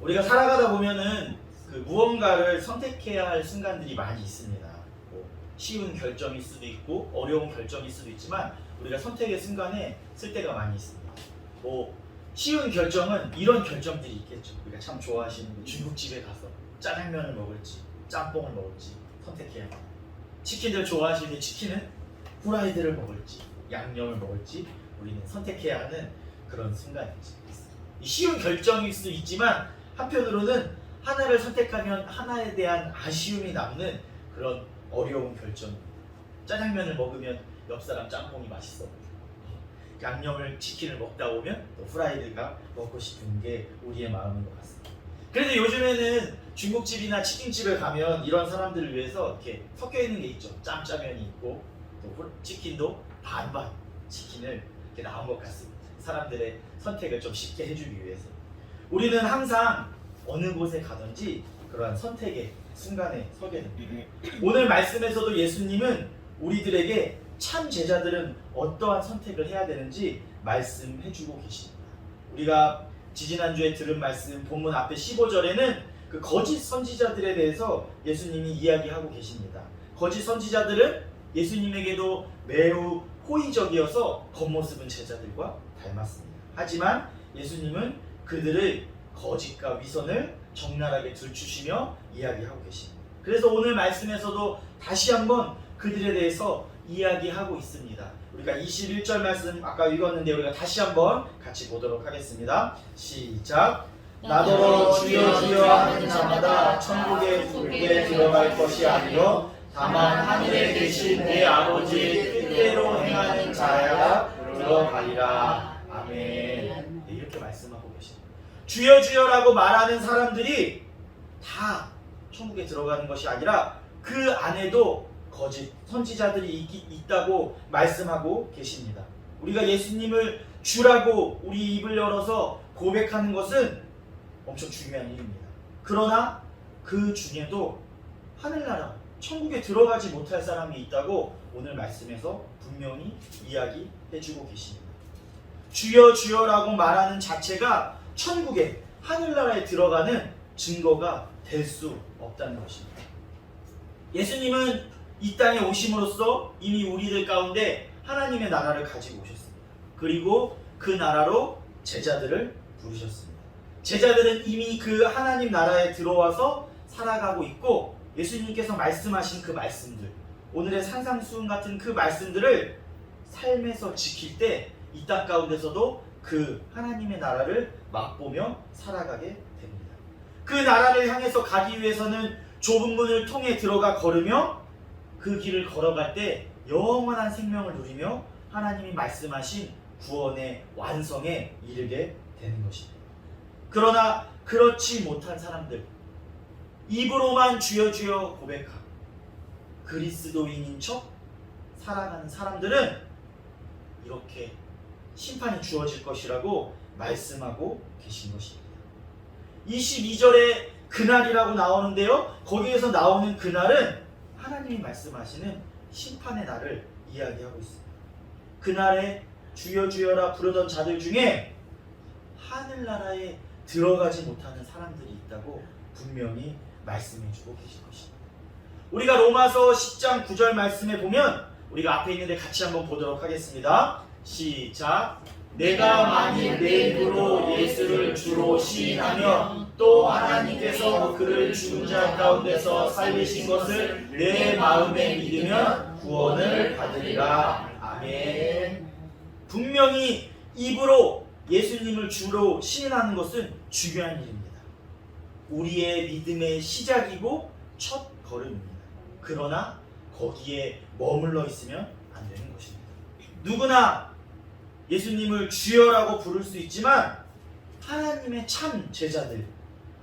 우리가 살아가다 보면은 그 무언가를 선택해야 할 순간들이 많이 있습니다. 뭐 쉬운 결정일 수도 있고 어려운 결정일 수도 있지만 우리가 선택의 순간에 쓸 때가 많이 있습니다. 뭐 쉬운 결정은 이런 결정들이 있겠죠. 우리가 참 좋아하시는 중국집에 가서 짜장면을 먹을지 짬뽕을 먹을지 선택해야 합니다. 치킨을 좋아하시는 치킨은 후라이드를 먹을지 양념을 먹을지 우리는 선택해야 하는 그런 순간이죠. 이 쉬운 결정일 수도 있지만 한편으로는 하나를 선택하면 하나에 대한 아쉬움이 남는 그런 어려운 결정. 짜장면을 먹으면 옆 사람 짬뽕이 맛있어 보여. 양념을 치킨을 먹다 보면 또 후라이드가 먹고 싶은 게 우리의 마음인 것 같습니다. 그래도 요즘에는 중국집이나 치킨집을 가면 이런 사람들을 위해서 이렇게 섞여 있는 게 있죠. 짬짜면이 있고 또 치킨도 반반 치킨을 이렇게 나온 것 같습니다. 사람들의 선택을 좀 쉽게 해주기 위해서. 우리는 항상 어느 곳에 가든지 그러한 선택의 순간에 서게 됩니다. 오늘 말씀에서도 예수님은 우리들에게 참 제자들은 어떠한 선택을 해야 되는지 말씀해주고 계십니다. 우리가 지지난주에 들은 말씀 본문 앞에 15절에는 그 거짓 선지자들에 대해서 예수님이 이야기하고 계십니다. 거짓 선지자들은 예수님에게도 매우 호의적이어서 겉모습은 제자들과 닮았습니다. 하지만 예수님은 그들의 거짓과 위선을 적나라하게 들추시며 이야기하고 계십니다. 그래서 오늘 말씀에서도 다시 한번 그들에 대해서 이야기하고 있습니다. 우리가 21절 말씀 아까 읽었는데 우리가 다시 한번 같이 보도록 하겠습니다. 시작. 나더러 주여 주여 하는 자마다 천국에 굳게 들어갈 것이 아니요 다만 하늘에 계신 내 아버지의 뜻대로 행하는 자야 들어가리라. 아멘. 네, 이렇게 말씀하고 계십니다. 주여 주여라고 말하는 사람들이 다 천국에 들어가는 것이 아니라 그 안에도 거짓 선지자들이 있다고 말씀하고 계십니다. 우리가 예수님을 주라고 우리 입을 열어서 고백하는 것은 엄청 중요한 일입니다. 그러나 그 중에도 하늘나라 천국에 들어가지 못할 사람이 있다고 오늘 말씀에서 분명히 이야기해주고 계십니다. 주여 주여라고 말하는 자체가 천국에 하늘나라에 들어가는 증거가 될 수 없다는 것입니다. 예수님은 이 땅에 오심으로써 이미 우리들 가운데 하나님의 나라를 가지고 오셨습니다. 그리고 그 나라로 제자들을 부르셨습니다. 제자들은 이미 그 하나님 나라에 들어와서 살아가고 있고 예수님께서 말씀하신 그 말씀들, 오늘의 산상수훈 같은 그 말씀들을 삶에서 지킬 때 이 땅 가운데서도 그 하나님의 나라를 맛보며 살아가게 됩니다. 그 나라를 향해서 가기 위해서는 좁은 문을 통해 들어가 걸으며 그 길을 걸어갈 때 영원한 생명을 누리며 하나님이 말씀하신 구원의 완성에 이르게 되는 것입니다. 그러나 그렇지 못한 사람들, 입으로만 주여 주여 고백하고 그리스도인인 척 살아가는 사람들은 이렇게 심판이 주어질 것이라고 말씀하고 계신 것입니다. 22절에 그날이라고 나오는데요, 거기에서 나오는 그날은 하나님이 말씀하시는 심판의 날을 이야기하고 있습니다. 그날에 주여 주여라 부르던 자들 중에 하늘나라에 들어가지 못하는 사람들이 있다고 분명히 말씀해주고 계신 것입니다. 우리가 로마서 10장 9절 말씀에 보면 우리가 앞에 있는데 같이 한번 보도록 하겠습니다. 시작. 내가 만일 내 입으로 예수를 주로 시인하며 또 하나님께서 그를 죽은 자 가운데서 살리신 것을 내 마음에 믿으면 구원을 받으리라. 아멘. 분명히 입으로 예수님을 주로 시인하는 것은 중요한 일입니다. 우리의 믿음의 시작이고 첫 걸음입니다. 그러나 거기에 머물러 있으면 안 되는 것입니다. 누구나 예수님을 주여라고 부를 수 있지만 하나님의 참 제자들,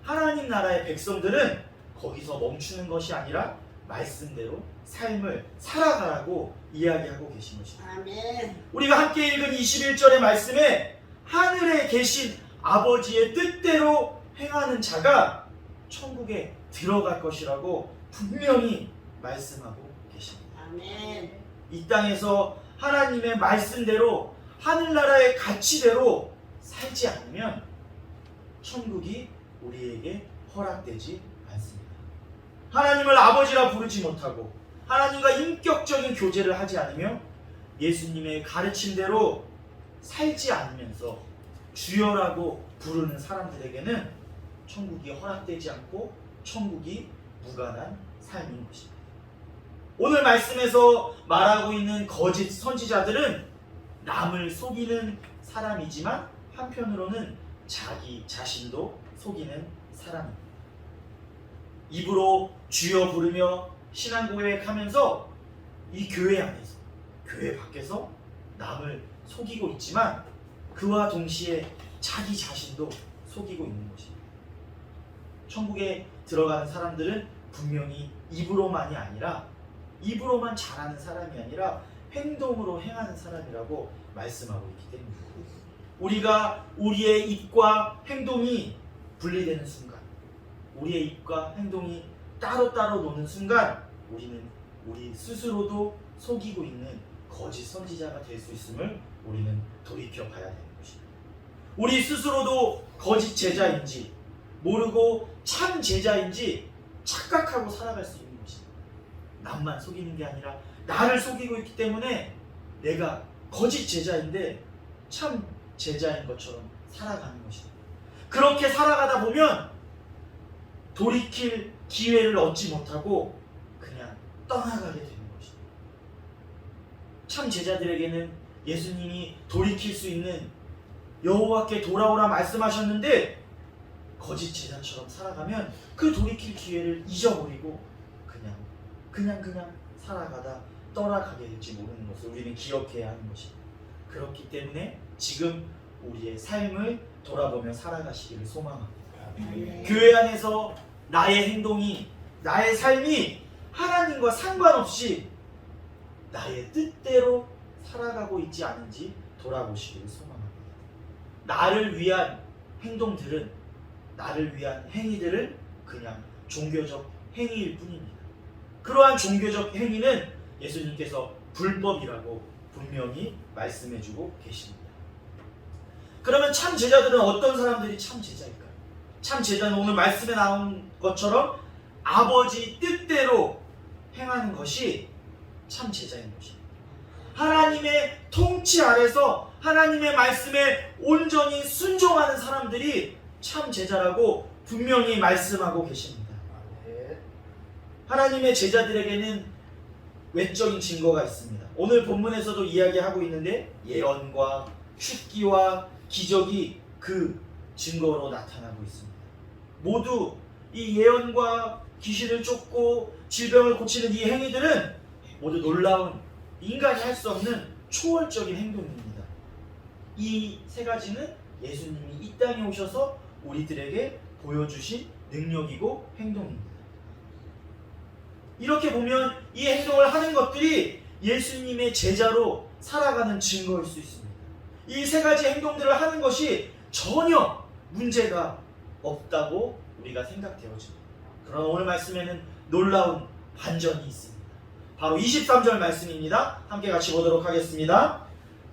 하나님 나라의 백성들은 거기서 멈추는 것이 아니라 말씀대로 삶을 살아가라고 이야기하고 계신 것입니다. 아멘. 우리가 함께 읽은 21절의 말씀에 하늘에 계신 아버지의 뜻대로 행하는 자가 천국에 들어갈 것이라고 분명히 말씀하고 계십니다. 아멘. 이 땅에서 하나님의 말씀대로 하늘나라의 가치대로 살지 않으면 천국이 우리에게 허락되지 않습니다. 하나님을 아버지라 부르지 못하고 하나님과 인격적인 교제를 하지 않으며 예수님의 가르침대로 살지 않으면서 주여라고 부르는 사람들에게는 천국이 허락되지 않고 천국이 무관한 삶인 것입니다. 오늘 말씀에서 말하고 있는 거짓 선지자들은 남을 속이는 사람이지만 한편으로는 자기 자신도 속이는 사람입니다. 입으로 주여 부르며 신앙고백하면서 이 교회 안에서, 교회 밖에서 남을 속이고 있지만 그와 동시에 자기 자신도 속이고 있는 것입니다. 천국에 들어가는 사람들은 분명히 입으로만이 아니라, 입으로만 잘하는 사람이 아니라 행동으로 행하는 사람이라고 말씀하고 있기 때문입니다. 우리가 우리의 입과 행동이 분리되는 순간, 우리의 입과 행동이 따로따로 노는 순간 우리는 우리 스스로도 속이고 있는 거짓 선지자가 될 수 있음을 우리는 돌이켜 봐야 되는 것입니다. 우리 스스로도 거짓 제자인지 모르고 참 제자인지 착각하고 살아갈 수 있는 것입니다. 남만 속이는 게 아니라 나를 속이고 있기 때문에 내가 거짓 제자인데 참 제자인 것처럼 살아가는 것입니다. 그렇게 살아가다 보면 돌이킬 기회를 얻지 못하고 그냥 떠나가게 되는 것입니다. 참 제자들에게는 예수님이 돌이킬 수 있는 여호와께 돌아오라 말씀하셨는데 거짓 제자처럼 살아가면 그 돌이킬 기회를 잊어버리고 그냥 살아가다 떠나가게 될지 모르는 것을 우리는 기억해야 하는 것입니다. 그렇기 때문에 지금 우리의 삶을 돌아보며 살아가시기를 소망합니다. 교회 안에서 나의 행동이, 나의 삶이 하나님과 상관없이 나의 뜻대로 살아가고 있지 않은지 돌아보시기를 소망합니다. 나를 위한 행동들은, 나를 위한 행위들은 그냥 종교적 행위일 뿐입니다. 그러한 종교적 행위는 예수님께서 불법이라고 분명히 말씀해주고 계십니다. 그러면 참 제자들은 어떤 사람들이 참 제자일까요? 참 제자는 오늘 말씀에 나온 것처럼 아버지 뜻대로 행하는 것이 참 제자인 것입니다. 하나님의 통치 아래서 하나님의 말씀에 온전히 순종하는 사람들이 참 제자라고 분명히 말씀하고 계십니다. 하나님의 제자들에게는 외적인 증거가 있습니다. 오늘 본문에서도 이야기하고 있는데 예언과 축기와 기적이 그 증거로 나타나고 있습니다. 모두 이 예언과 귀신을 쫓고 질병을 고치는 이 행위들은 모두 놀라운, 인간이 할 수 없는 초월적인 행동입니다. 이 세 가지는 예수님이 이 땅에 오셔서 우리들에게 보여주신 능력이고 행동입니다. 이렇게 보면 이 행동을 하는 것들이 예수님의 제자로 살아가는 증거일 수 있습니다. 이 세 가지 행동들을 하는 것이 전혀 문제가 없다고 우리가 생각되어집니다. 그러나 오늘 말씀에는 놀라운 반전이 있습니다. 바로 23절 말씀입니다. 함께 같이 보도록 하겠습니다.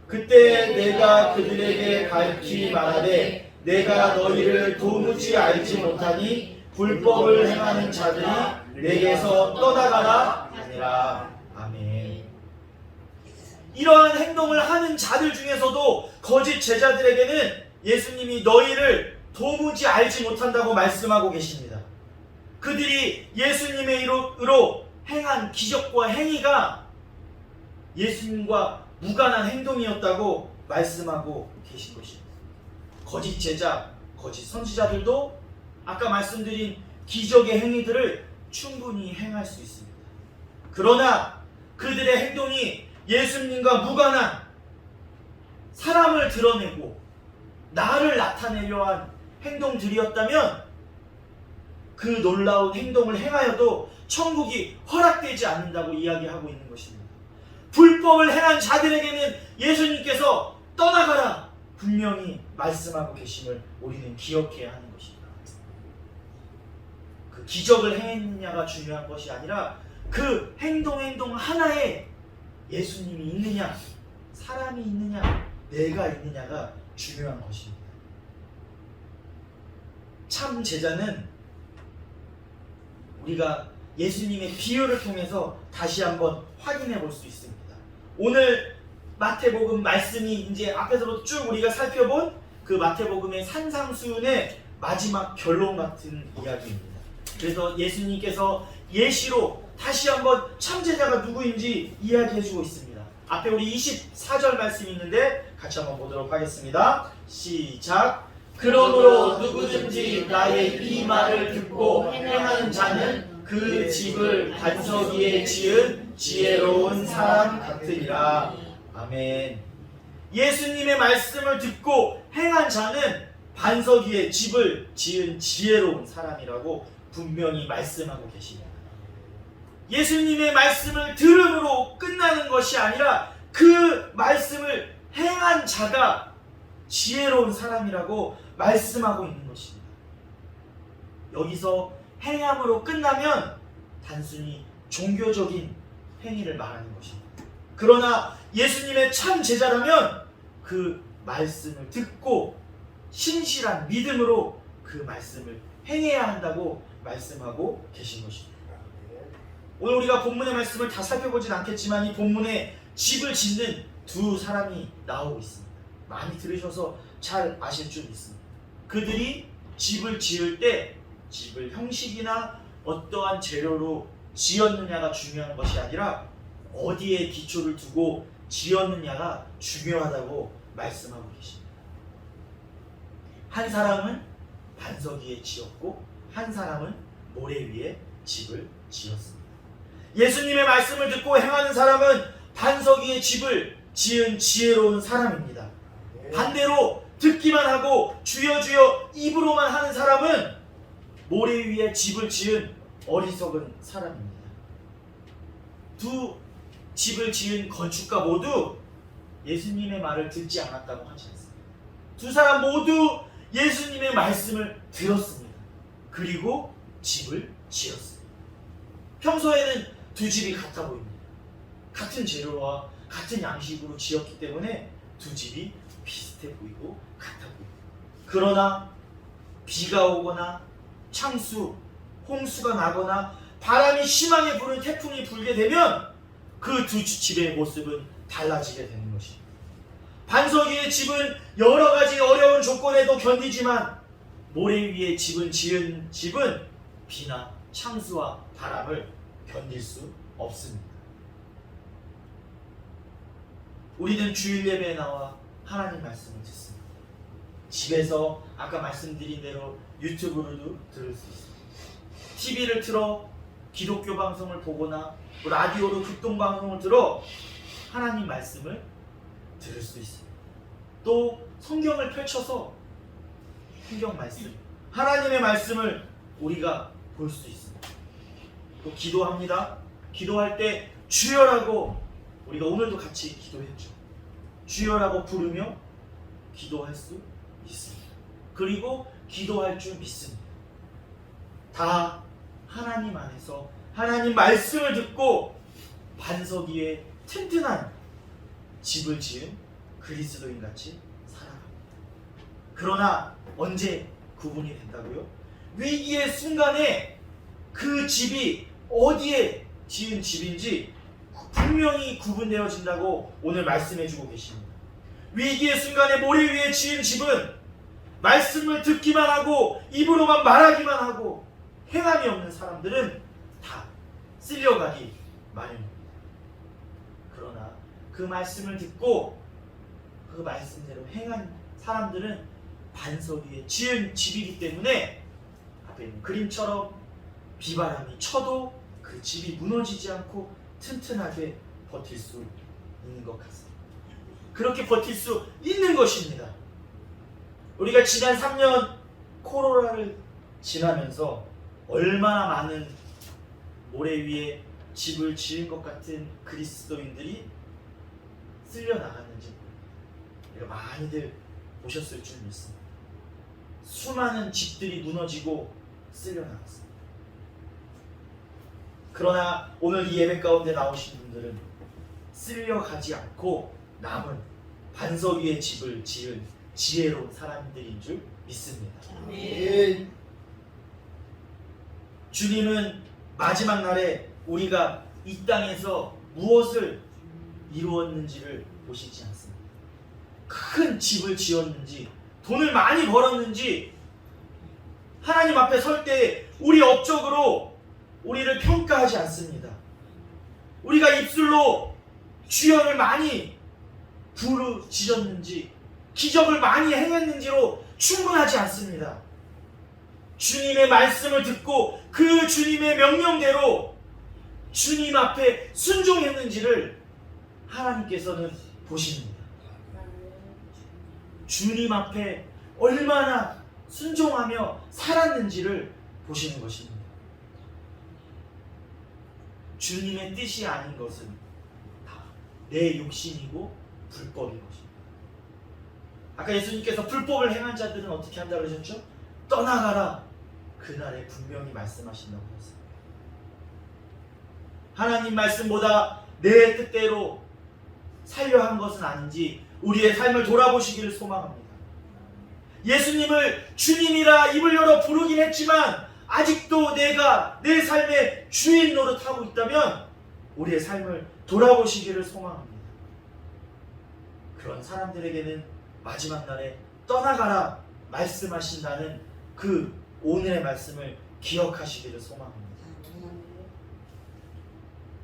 그때 내가 그들에게 밝히 말하되 내가 너희를 도무지 알지 못하니 불법을 행하는 자들이 내게서 떠나가라 하니라. 아멘. 이러한 행동을 하는 자들 중에서도 거짓 제자들에게는 예수님이 너희를 도무지 알지 못한다고 말씀하고 계십니다. 그들이 예수님의 이름으로 행한 기적과 행위가 예수님과 무관한 행동이었다고 말씀하고 계신 것입니다. 거짓 제자, 거짓 선지자들도 아까 말씀드린 기적의 행위들을 충분히 행할 수 있습니다. 그러나 그들의 행동이 예수님과 무관한, 사람을 드러내고 나를 나타내려 한 행동들이었다면 그 놀라운 행동을 행하여도 천국이 허락되지 않는다고 이야기하고 있는 것입니다. 불법을 행한 자들에게는 예수님께서 떠나가라 분명히 말씀하고 계심을 우리는 기억해야 하는 것입니다. 그 기적을 행했느냐가 중요한 것이 아니라 그 행동 하나에 예수님이 있느냐, 사람이 있느냐, 내가 있느냐가 중요한 것입니다. 참 제자는 우리가 예수님의 비유를 통해서 다시 한번 확인해 볼 수 있습니다. 오늘 마태복음 말씀이 이제 앞에서부터 쭉 우리가 살펴본 그 마태복음의 산상수훈의 마지막 결론 같은 이야기입니다. 그래서 예수님께서 예시로 다시 한번 참제자가 누구인지 이야기해주고 있습니다. 앞에 우리 24절 말씀이 있는데 같이 한번 보도록 하겠습니다. 시작. 그러므로 누구든지 나의 이 말을 듣고 행하는 자는 그 집을 반석 위에 지은 지혜로운 사람 같으리라. 아멘. 예수님의 말씀을 듣고 행한 자는 반석 위에 집을 지은 지혜로운 사람이라고 분명히 말씀하고 계십니다. 예수님의 말씀을 들음으로 끝나는 것이 아니라 그 말씀을 행한 자가 지혜로운 사람이라고 말씀하고 있는 것입니다. 여기서 행함으로 끝나면 단순히 종교적인 행위를 말하는 것입니다. 그러나 예수님의 참 제자라면 그 말씀을 듣고 신실한 믿음으로 그 말씀을 행해야 한다고 말씀하고 계신 것입니다. 오늘 우리가 본문의 말씀을 다 살펴보진 않겠지만 이 본문에 집을 짓는 두 사람이 나오고 있습니다. 많이 들으셔서 잘 아실 줄 믿습니다. 그들이 집을 지을 때 집을 형식이나 어떠한 재료로 지었느냐가 중요한 것이 아니라 어디에 기초를 두고 지었느냐가 중요하다고 말씀하고 계십니다. 한 사람은 반석 위에 지었고 한 사람은 모래 위에 집을 지었습니다. 예수님의 말씀을 듣고 행하는 사람은 반석 위에 집을 지은 지혜로운 사람입니다. 반대로 듣기만 하고 주여 주여 입으로만 하는 사람은 모래 위에 집을 지은 어리석은 사람입니다. 두 집을 지은 건축가 모두 예수님의 말을 듣지 않았다고 하지 않습니다. 두 사람 모두 예수님의 말씀을 들었습니다. 그리고 집을 지었습니다. 평소에는 두 집이 같아 보입니다. 같은 재료와 같은 양식으로 지었기 때문에 두 집이 비슷해 보이고 같아 보입니다. 그러나 비가 오거나 창수, 홍수가 나거나 바람이 심하게 부는 태풍이 불게 되면 그 두 집의 모습은 달라지게 되는 것입니다. 반석 위의 집은 여러 가지 어려운 조건에도 견디지만 모래 위에 집은 지은 집은 비나 창수와 바람을 견딜 수 없습니다. 우리는 주일 예배에 나와 하나님 말씀을 듣습니다. 집에서 아까 말씀드린 대로 유튜브로도 들을 수 있습니다. TV를 틀어 기독교 방송을 보거나 라디오로 극동 방송을 들어 하나님 말씀을 들을 수 있습니다. 또 성경을 펼쳐서 성경 말씀, 하나님의 말씀을 우리가 볼 수 있습니다. 또 기도합니다. 기도할 때 주여라고 우리가 오늘도 같이 기도했죠. 주여라고 부르며 기도할 수 있습니다. 그리고 기도할 줄 믿습니다. 다 하나님 안에서 하나님 말씀을 듣고 반석 위에 튼튼한 집을 지은 그리스도인같이 살아갑니다. 그러나 언제 구분이 된다고요? 위기의 순간에 그 집이 어디에 지은 집인지 분명히 구분되어진다고 오늘 말씀해주고 계십니다. 위기의 순간에 모래 위에 지은 집은 말씀을 듣기만 하고 입으로만 말하기만 하고 행함이 없는 사람들은 다 쓸려가기 마련입니다. 그러나 그 말씀을 듣고 그 말씀대로 행한 사람들은 반석 위에 지은 집이기 때문에 앞에 있는 그림처럼 비바람이 쳐도 그 집이 무너지지 않고 튼튼하게 버틸 수 있는 것 같습니다. 그렇게 버틸 수 있는 것입니다. 우리가 지난 3년 코로나를 지나면서 얼마나 많은 모래 위에 집을 지은 것 같은 그리스도인들이 쓸려 나갔는지 우리가 많이들 보셨을 줄 믿습니다. 수많은 집들이 무너지고 쓸려 나갔습니다. 그러나 오늘 이 예배 가운데 나오신 분들은 쓸려가지 않고 남은 반석 위에 집을 지은 지혜로운 사람들인 줄 믿습니다. 주님은 마지막 날에 우리가 이 땅에서 무엇을 이루었는지를 보시지 않습니다. 큰 집을 지었는지, 돈을 많이 벌었는지, 하나님 앞에 설 때 우리 업적으로 우리를 평가하지 않습니다. 우리가 입술로 주여를 많이 부르짖었는지, 기적을 많이 행했는지로 충분하지 않습니다. 주님의 말씀을 듣고 그 주님의 명령대로 주님 앞에 순종했는지를 하나님께서는 보십니다. 주님 앞에 얼마나 순종하며 살았는지를 보시는 것입니다. 주님의 뜻이 아닌 것은 다 내 욕심이고 불법인 것입니다. 아까 예수님께서 불법을 행한 자들은 어떻게 한다 그러셨죠? 떠나가라. 그날에 분명히 말씀하신다고 하셨습니다. 하나님 말씀보다 내 뜻대로 살려 한 것은 아닌지 우리의 삶을 돌아보시기를 소망합니다. 예수님을 주님이라 입을 열어 부르긴 했지만 아직도 내가 내 삶의 주인 노릇하고 있다면 우리의 삶을 돌아보시기를 소망합니다. 그런 사람들에게는 마지막 날에 떠나가라 말씀하신다는 그 오늘의 말씀을 기억하시기를 소망합니다.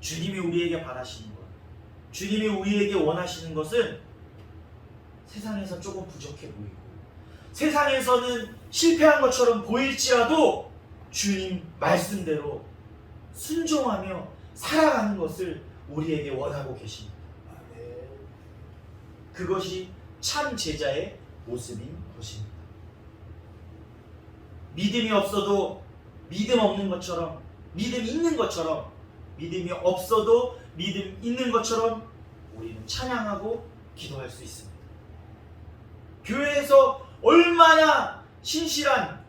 주님이 우리에게 바라시는 것, 주님이 우리에게 원하시는 것은 세상에서 조금 부족해 보이고 세상에서는 실패한 것처럼 보일지라도 주님 말씀대로 순종하며 살아가는 것을 우리에게 원하고 계십니다. 그것이 참 제자의 모습인 것입니다. 믿음이 없어도 믿음 없는 것처럼, 믿음 있는 것처럼, 믿음이 없어도 믿음 있는 것처럼 우리는 찬양하고 기도할 수 있습니다. 교회에서 얼마나 신실한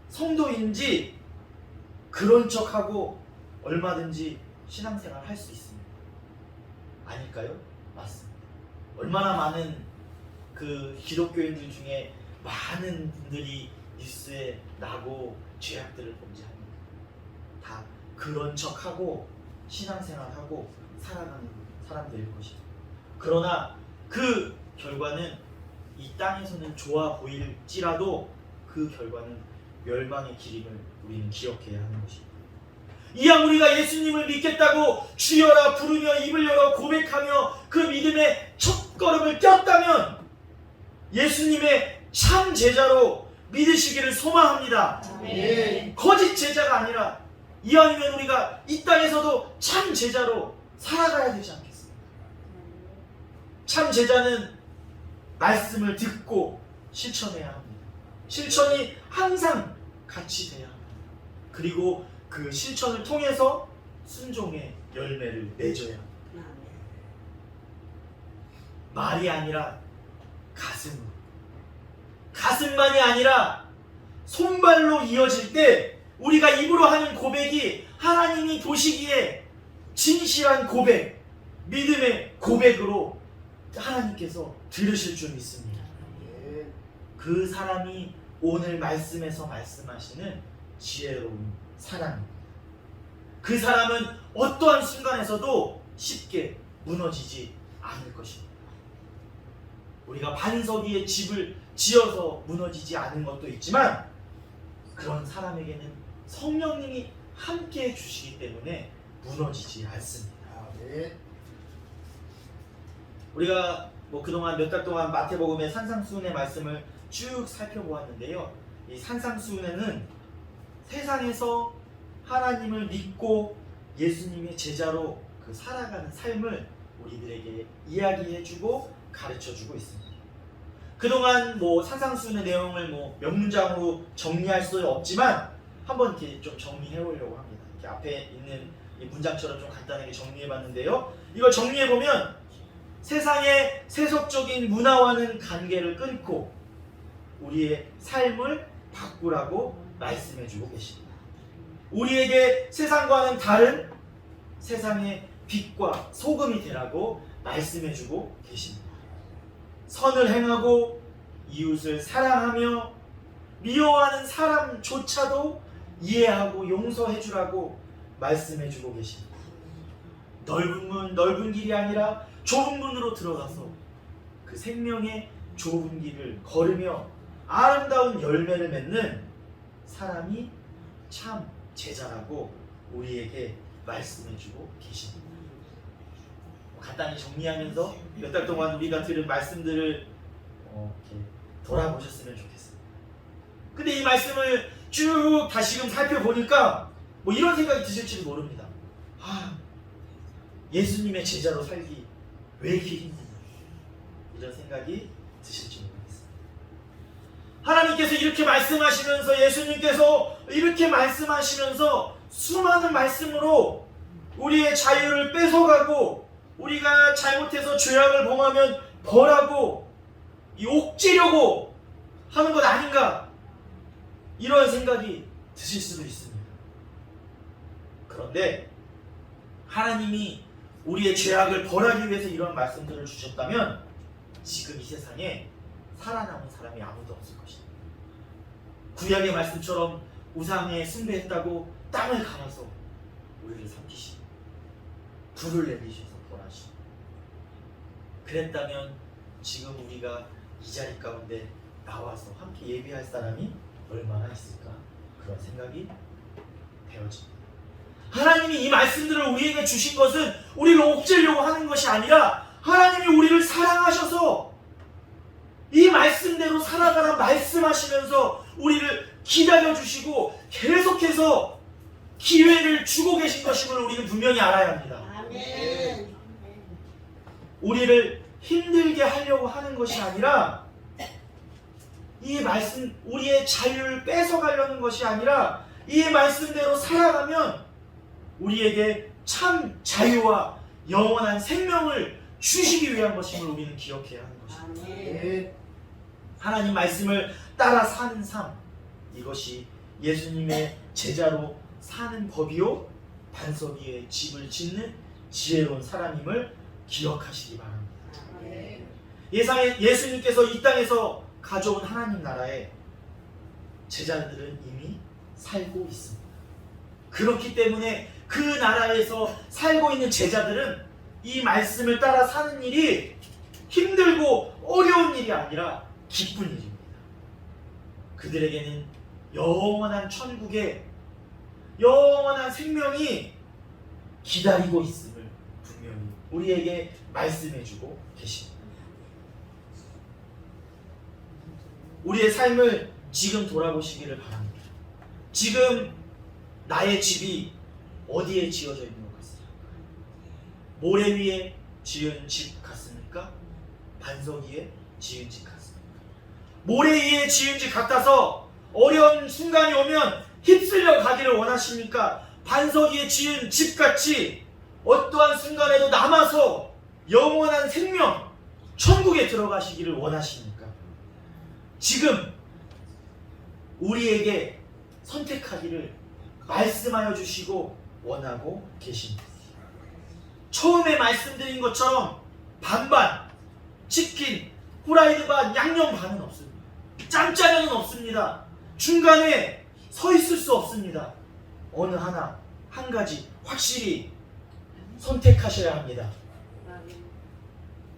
성도인지 그런 척하고 얼마든지 신앙생활 할 수 있습니다. 아닐까요? 맞습니다. 얼마나 많은 그 기독교인들 중에 많은 분들이 뉴스에 나고 죄악들을 범죄합니다. 다 그런 척하고 신앙생활하고 살아가는 사람들일 것입니다. 그러나 그 결과는 이 땅에서는 좋아 보일지라도 그 결과는 멸망의 길임을 우리는 기억해야 하는 것입니다. 이왕 우리가 예수님을 믿겠다고 주여라 부르며 입을 열어 고백하며 그 믿음의 첫걸음을 꼈다면 예수님의 참 제자로 믿으시기를 소망합니다. 아멘. 거짓 제자가 아니라 이왕이면 우리가 이 땅에서도 참 제자로 살아가야 되지 않겠습니까? 참 제자는 말씀을 듣고 실천해야 합니다. 실천이 항상 같이 돼야 합니다. 그리고 그 실천을 통해서 순종의 열매를 맺어야 합니다. 말이 아니라 가슴으로, 가슴만이 아니라 손발로 이어질 때 우리가 입으로 하는 고백이 하나님이 보시기에 진실한 고백, 믿음의 고백으로 하나님께서 들으실 줄 믿습니다. 그 사람이 오늘 말씀에서 말씀하시는 지혜로운 사람입니다. 그 사람은 어떠한 순간에서도 쉽게 무너지지 않을 것입니다. 우리가 반석 위에 집을 지어서 무너지지 않은 것도 있지만 그런 사람에게는 성령님이 함께 해주시기 때문에 무너지지 않습니다. 우리가 그동안 몇 달 동안 마태복음의 산상수훈의 말씀을 쭉 살펴보았는데요. 이 산상수훈에는 세상에서 하나님을 믿고 예수님의 제자로 그 살아가는 삶을 우리들에게 이야기해주고 가르쳐주고 있습니다. 그동안 산상수훈의 내용을 몇 문장으로 정리할 수는 없지만 한번 이렇게 좀 정리해보려고 합니다. 이렇게 앞에 있는 이 문장처럼 좀 간단하게 정리해봤는데요. 이걸 정리해보면 세상의 세속적인 문화와는 관계를 끊고 우리의 삶을 바꾸라고 말씀해주고 계십니다. 우리에게 세상과는 다른 세상의 빛과 소금이 되라고 말씀해주고 계십니다. 선을 행하고 이웃을 사랑하며 미워하는 사람조차도 이해하고 용서해 주라고 말씀해 주고 계십니다. 넓은 문, 넓은 길이 아니라 좁은 문으로 들어가서 그 생명의 좁은 길을 걸으며 아름다운 열매를 맺는 사람이 참 제자라고 우리에게 말씀해 주고 계십니다. 간단히 정리하면서 몇 달 동안 우리가 들은 말씀들을 이렇게 돌아보셨으면 좋겠습니다. 근데 이 말씀을 쭉 다시금 살펴보니까 뭐 이런 생각이 드실지도 모릅니다. 예수님의 제자로 살기 왜 이렇게 힘드냐, 이런 생각이 드실지 모르겠습니다. 하나님께서 이렇게 말씀하시면서, 예수님께서 이렇게 말씀하시면서 수많은 말씀으로 우리의 자유를 뺏어가고, 우리가 잘못해서 죄악을 범하면 벌하고 옥죄려고 하는 것 아닌가, 이런 생각이 드실 수도 있습니다. 그런데 하나님이 우리의 죄악을 벌하기 위해서 이런 말씀들을 주셨다면 지금 이 세상에 살아남은 사람이 아무도 없을 것입니다. 구약의 말씀처럼 우상에 숭배했다고 땅을 갈아서 우리를 삼키시고 불을 내리셔서 벌하시고, 그랬다면 지금 우리가 이 자리 가운데 나와서 함께 예배할 사람이 얼마나 있을까, 그런 생각이 되어집니다. 하나님이 이 말씀들을 우리에게 주신 것은 우리를 옥죄려고 하는 것이 아니라 하나님이 우리를 사랑하셔서 이 말씀대로 살아가라 말씀하시면서 우리를 기다려주시고 계속해서 기회를 주고 계신 것임을 우리는 분명히 알아야 합니다. 아멘. 우리를 힘들게 하려고 하는 것이 아니라, 이 말씀, 우리의 자유를 뺏어가려는 것이 아니라, 이 말씀대로 살아가면 우리에게 참 자유와 영원한 생명을 주시기 위한 것임을 우리는 기억해야 하는 것입니다. 아멘. 하나님 말씀을 따라 사는 삶, 이것이 예수님의 제자로 사는 법이요, 반석 위에 집을 짓는 지혜로운 사람임을 기억하시기 바랍니다. 아멘. 예수님께서 이 땅에서 가져온 하나님 나라에 제자들은 이미 살고 있습니다. 그렇기 때문에 그 나라에서 살고 있는 제자들은 이 말씀을 따라 사는 일이 힘들고 어려운 일이 아니라 기쁜 일입니다. 그들에게는 영원한 천국에 영원한 생명이 기다리고 있음을 분명히 우리에게 말씀해주고 계십니다. 우리의 삶을 지금 돌아보시기를 바랍니다. 지금 나의 집이 어디에 지어져 있는 것 같습니까? 모래 위에 지은 집 같습니까? 반석 위에 지은 집 같습니까? 모래 위에 지은 집 같아서 어려운 순간이 오면 휩쓸려 가기를 원하십니까? 반석 위에 지은 집같이 어떠한 순간에도 남아서 영원한 생명, 천국에 들어가시기를 원하십니까? 지금 우리에게 선택하기를 말씀하여 주시고 원하고 계십니다. 처음에 말씀드린 것처럼 반반, 치킨, 후라이드 반, 양념 반은 없습니다. 짬짜면은 없습니다. 중간에 서 있을 수 없습니다. 어느 하나, 한 가지 확실히 선택하셔야 합니다.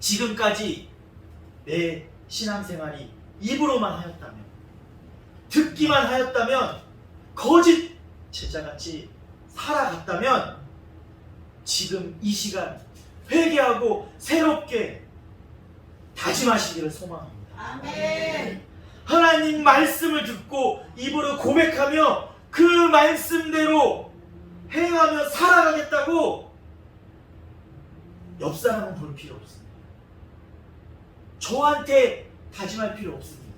지금까지 내 신앙생활이 입으로만 하였다면, 듣기만 하였다면, 거짓 제자같이 살아갔다면 지금 이 시간 회개하고 새롭게 다짐하시기를 소망합니다. 아멘. 하나님 말씀을 듣고 입으로 고백하며 그 말씀대로 행하며 살아가겠다고 옆 사람은 볼 필요 없습니다. 저한테 다짐할 필요 없습니다.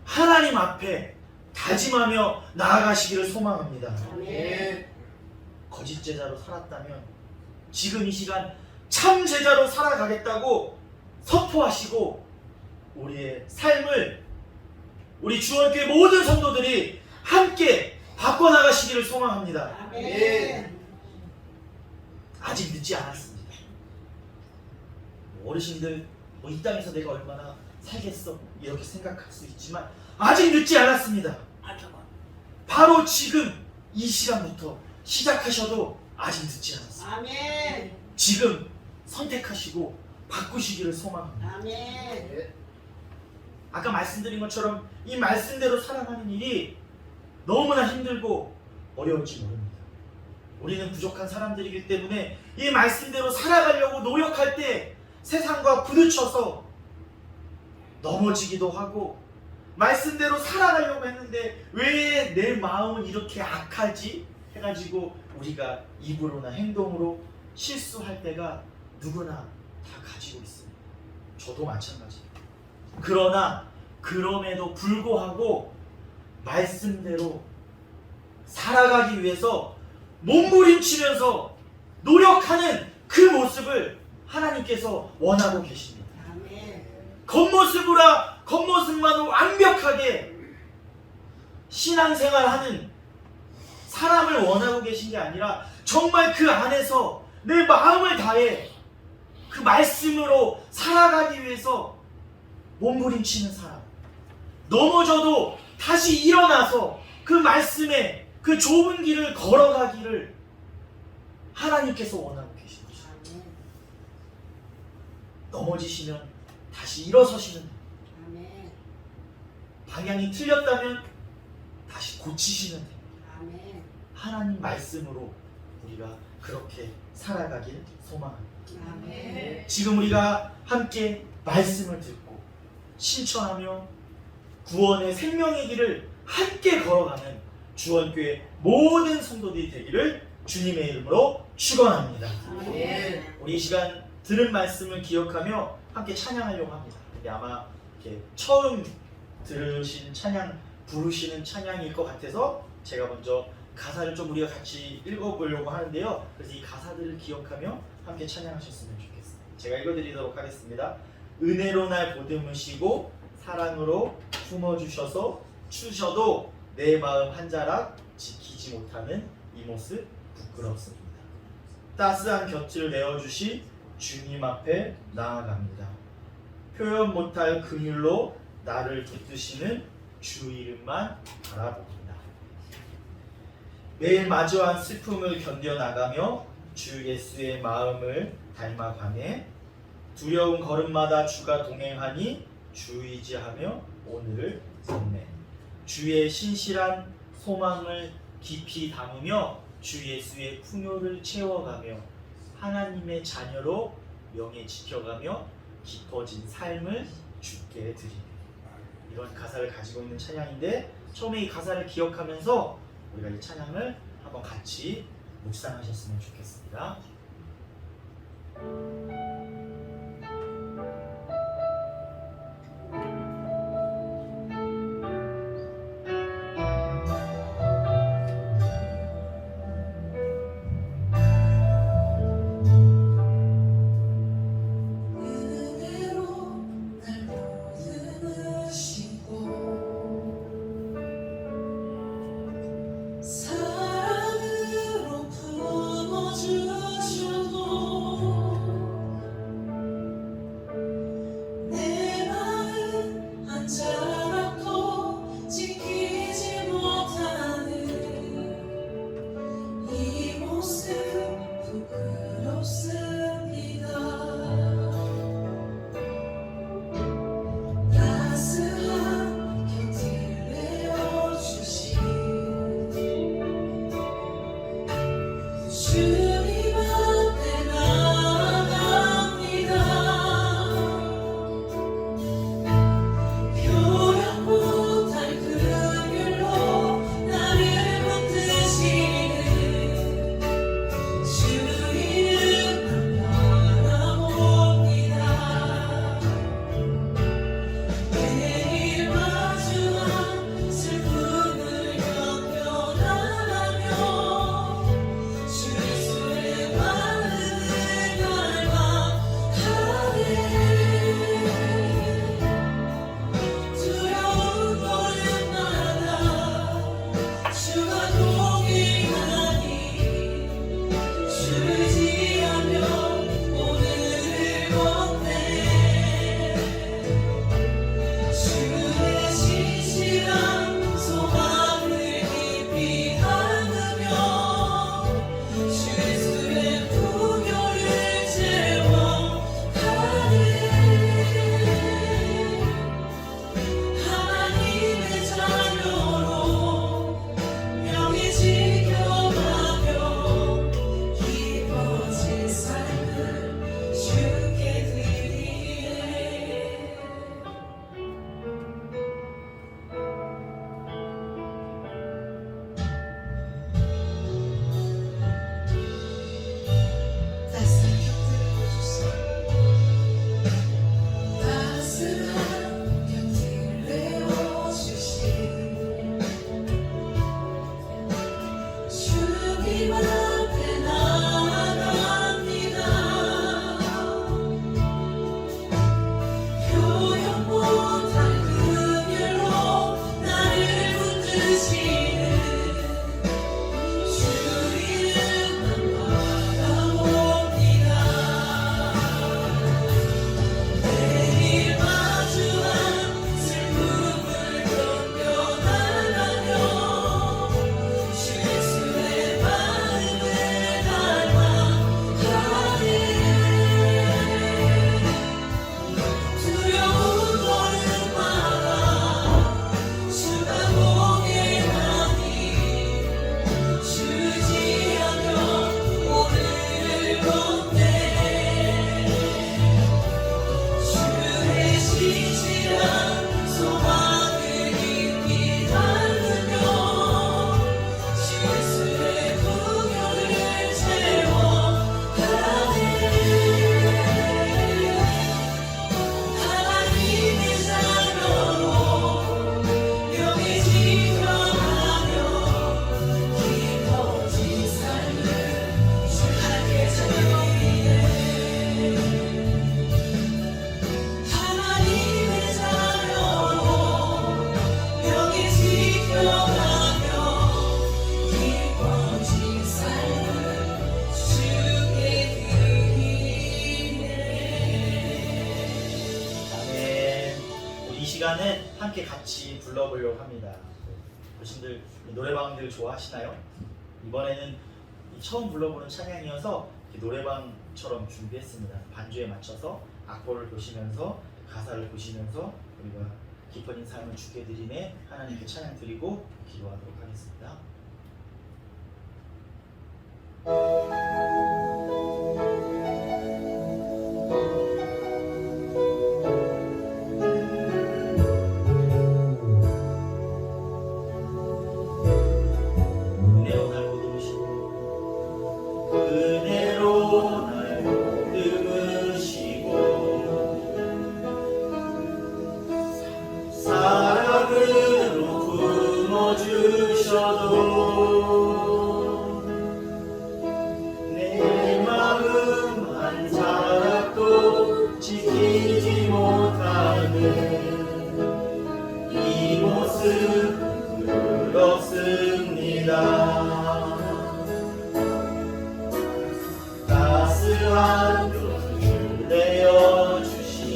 하나님 앞에 다짐하며 나아가시기를 소망합니다. 아멘. 거짓 제자로 살았다면 지금 이 시간 참 제자로 살아가겠다고 선포하시고 우리의 삶을 우리 주원교회 모든 성도들이 함께 바꿔나가시기를 소망합니다. 아멘. 아직 늦지 않았습니다. 어르신들 이 땅에서 내가 얼마나 살겠어 이렇게 생각할 수 있지만 아직 늦지 않았습니다. 바로 지금 이 시간부터 시작하셔도 아직 늦지 않았습니다. 아멘. 지금 선택하시고 바꾸시기를 소망합니다. 아멘. 아까 말씀드린 것처럼 이 말씀대로 살아가는 일이 너무나 힘들고 어려울지 모릅니다. 우리는 부족한 사람들이기 때문에 이 말씀대로 살아가려고 노력할 때 세상과 부딪혀서 넘어지기도 하고, 말씀대로 살아가려고 했는데 왜 내 마음은 이렇게 악하지? 해가지고 우리가 입으로나 행동으로 실수할 때가 누구나 다 가지고 있습니다. 저도 마찬가지입니다. 그러나 그럼에도 불구하고 말씀대로 살아가기 위해서 몸부림치면서 노력하는 그 모습을 하나님께서 원하고 계십니다. 아멘. 겉모습만 완벽하게 신앙생활하는 사람을 원하고 계신 게 아니라 정말 그 안에서 내 마음을 다해 그 말씀으로 살아가기 위해서 몸부림치는 사람, 넘어져도 다시 일어나서 그 말씀에 그 좁은 길을 걸어가기를 하나님께서 원하고 계신 거죠. 아멘. 넘어지시면 다시 일어서시는, 아멘. 방향이 틀렸다면 다시 고치시는 아멘. 하나님 말씀으로 우리가 그렇게 살아가길 소망합니다. 아멘. 지금 우리가 함께 말씀을 듣고 신천하며 구원의 생명의 길을 함께 걸어가는 주원교회 모든 성도들이 되기를 주님의 이름으로 축원합니다. 아멘. 우리 이 시간 들은 말씀을 기억하며 함께 찬양하려고 합니다. 근데 아마 이렇게 처음 들으신 찬양, 부르시는 찬양일 것 같아서 제가 먼저 가사를 좀 우리가 같이 읽어보려고 하는데요. 그래서 이 가사들을 기억하며 함께 찬양하셨으면 좋겠습니다. 제가 읽어드리도록 하겠습니다. 은혜로 날 보듬으시고 사랑으로 품어주셔서 추셔도 내 마음 한 자락 지키지 못하는 이 모습 부끄럽습니다. 따스한 곁을 내어주시 주님 앞에 나아갑니다. 표현 못할 긍휼로 나를 붙드시는 주 이름만 바라봅니다. 매일 마주한 슬픔을 견뎌나가며 주 예수의 마음을 닮아가네. 두려운 걸음마다 주가 동행하니 주 의지하며 오늘을 걷네. 주의 신실한 소망을 깊이 담으며 주 예수의 풍요를 채워가며 하나님의 자녀로 명예 지켜가며 깊어진 삶을 주께 드리네. 이런 가사를 가지고 있는 찬양인데, 처음에 이 가사를 기억하면서 우리가 이 찬양을 한번 같이 묵상하셨으면 좋겠습니다. 사랑으로 품어주셔도 시간은 함께 같이 불러보려고 합니다. 여러분들 노래방들 좋아하시나요? 이번에는 처음 불러보는 찬양이어서 노래방처럼 준비했습니다. 반주에 맞춰서 악보를 보시면서 가사를 보시면서 우리가 깊어진 삶을 주께 드리네 하나님께 찬양 드리고 기도하도록 하겠습니다. 은혜로 날 보듬으시고 은혜로 날 보듬으시고 사랑으로 품어주셔도 내 마음 한 자락도 지키지 못하는 이 모습 부끄럽습니다. 따스한 곁을 내어주신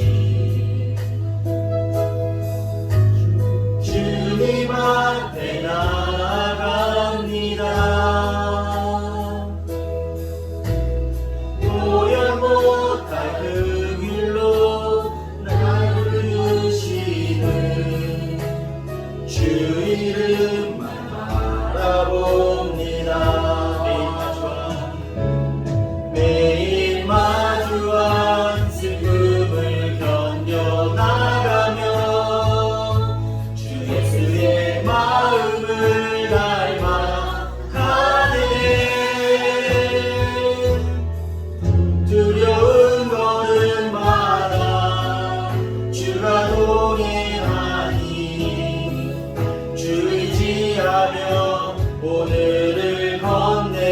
주님 앞에 나아갑니다. 보야 못할 그 길로 날 부르시는 주 이름만 바라봅니다. 매일 마주한 슬픔을 견뎌나가며 주 예수의 마음을 닮아 가네. 두려운 걸음마다 주가 동행하니 주 의지하며 오늘을 건네.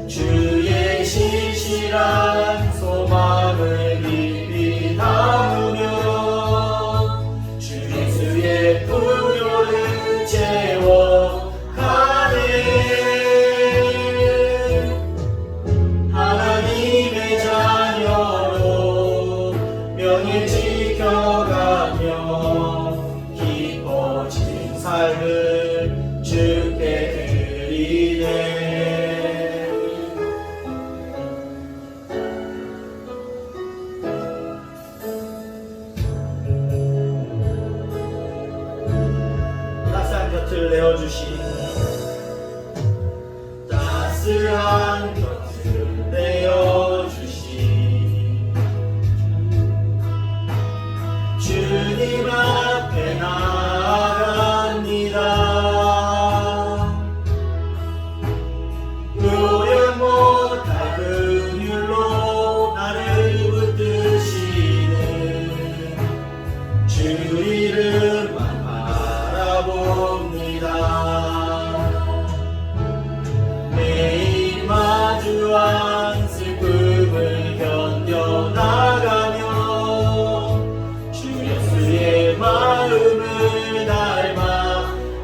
주의 신실한 소망을 깊이 담으며 주 예수의 풍요를 채워가네. 하나님의 자녀로 명예 지켜가며 깊어진 삶을 주께 드리네. 따스한 곁을 내어주신 따스한 곁을 내어주신 주님 앞에 나아갑니다. 노력 못할 긍휼로 나를 붙드시는 주 이름만 바라봅니다. 매일 마주한 슬픔을 견뎌나가며 주 예수의 마음을 닮아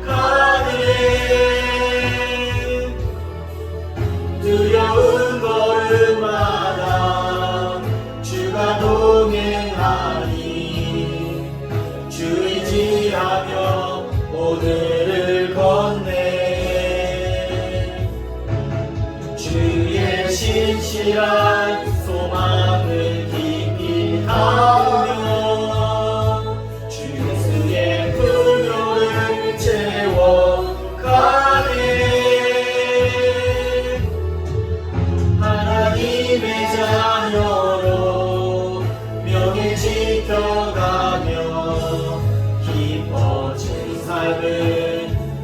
가네. 두려운 걸음마다 주가 동행하니 주 의지하며 오늘을 건네. 주의 신실한 소망을 깊이 담으며 주 예수의 풍요를 채워가네. 하나님의 자녀로 명예 지켜가며 깊어진 삶을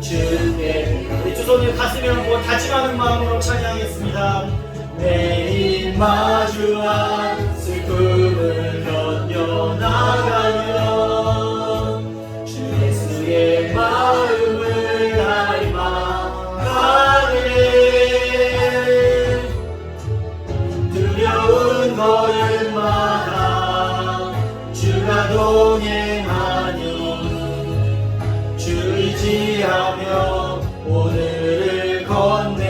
주께. 우리 두 손을 가슴에 얹고 다짐하는 마음으로 찬양하겠습니다. 매일 마주한 슬픔을 견뎌나가며 주 예수의 마음을 닮아 가네. 두려운 걸음마다 주가 동행하니 주 의지하며 오늘을 건네.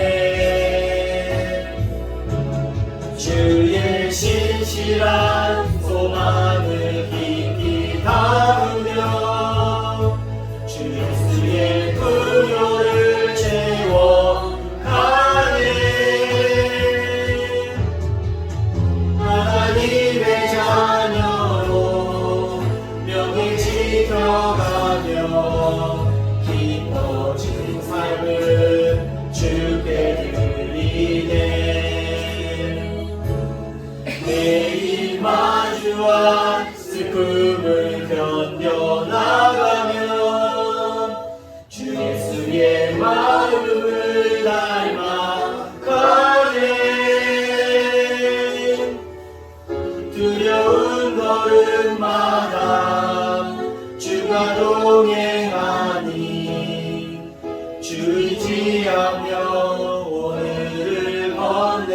주의 신실한 소망을 날마다 주가 동행하니 주 의지하며 오늘을 건네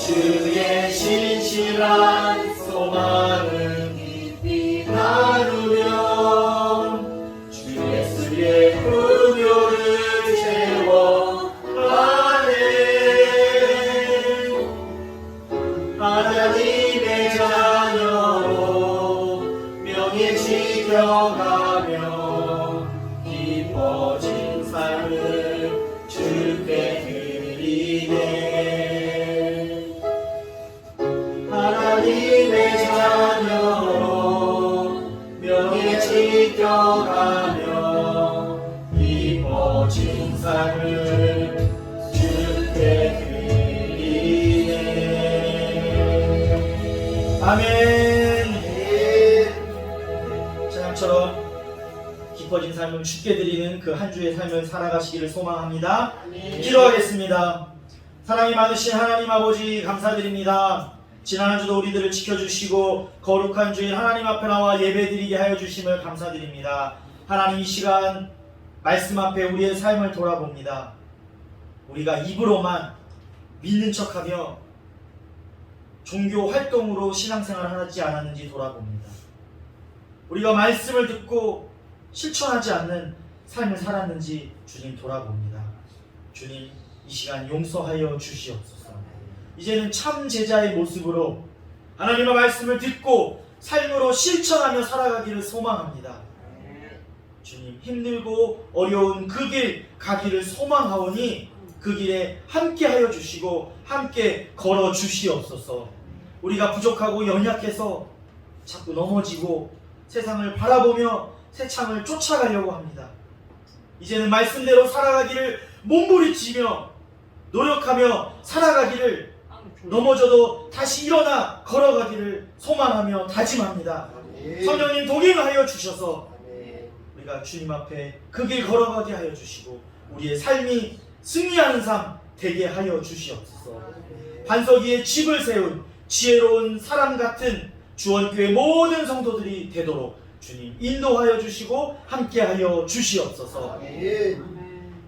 주의 신실한 소망을 깊이 나누며 주 예수의 분요를 채워가네. 하나님의 자녀로 명예 지켜가며 기뻐진 삶을 주께 드리네. 하나님의 자녀로 명예 지켜가며 기뻐진 삶을 주께 드리네. 아멘. 저녁처럼 기뻐진 삶을 주께 드리는 그 한 주의 삶을 살아가시기를 소망합니다. 기도하겠습니다. 사랑이 많으신 하나님 아버지 감사드립니다. 지난 한 주도 우리들을 지켜주시고 거룩한 주일 하나님 앞에 나와 예배드리게 하여 주심을 감사드립니다. 하나님, 이 시간 말씀 앞에 우리의 삶을 돌아봅니다. 우리가 입으로만 믿는 척하며 종교 활동으로 신앙생활을 하지 않았는지 돌아봅니다. 우리가 말씀을 듣고 실천하지 않는 삶을 살았는지 주님 돌아봅니다. 주님, 이 시간 용서하여 주시옵소서. 이제는 참 제자의 모습으로 하나님의 말씀을 듣고 삶으로 실천하며 살아가기를 소망합니다. 주님, 힘들고 어려운 그 길 가기를 소망하오니 그 길에 함께하여 주시고 함께 걸어 주시옵소서. 우리가 부족하고 연약해서 자꾸 넘어지고 세상을 바라보며 세상을 쫓아가려고 합니다. 이제는 말씀대로 살아가기를 몸부림치며 노력하며 살아가기를, 넘어져도 다시 일어나 걸어가기를 소망하며 다짐합니다. 성령님 동행하여 주셔서 우리가 주님 앞에 그 길 걸어가게 하여 주시고 우리의 삶이 승리하는 삶 되게 하여 주시옵소서. 반석 위에 집을 세운 지혜로운 사람 같은 주원교회 모든 성도들이 되도록 주님 인도하여 주시고 함께하여 주시옵소서.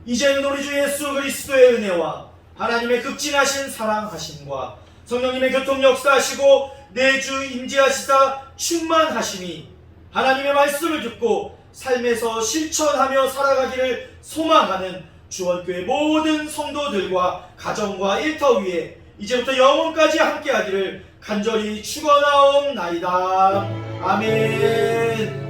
이제는 우리 주 예수 그리스도의 은혜와 하나님의 극진하신 사랑하심과 성령님의 교통 역사하시고 내주 임재하시사 충만하심이 하나님의 말씀을 듣고 삶에서 실천하며 살아가기를 소망하는 주원교회 모든 성도들과 가정과 일터 위에 이제부터 영원까지 함께하기를 간절히 축원하옵나이다. 아멘.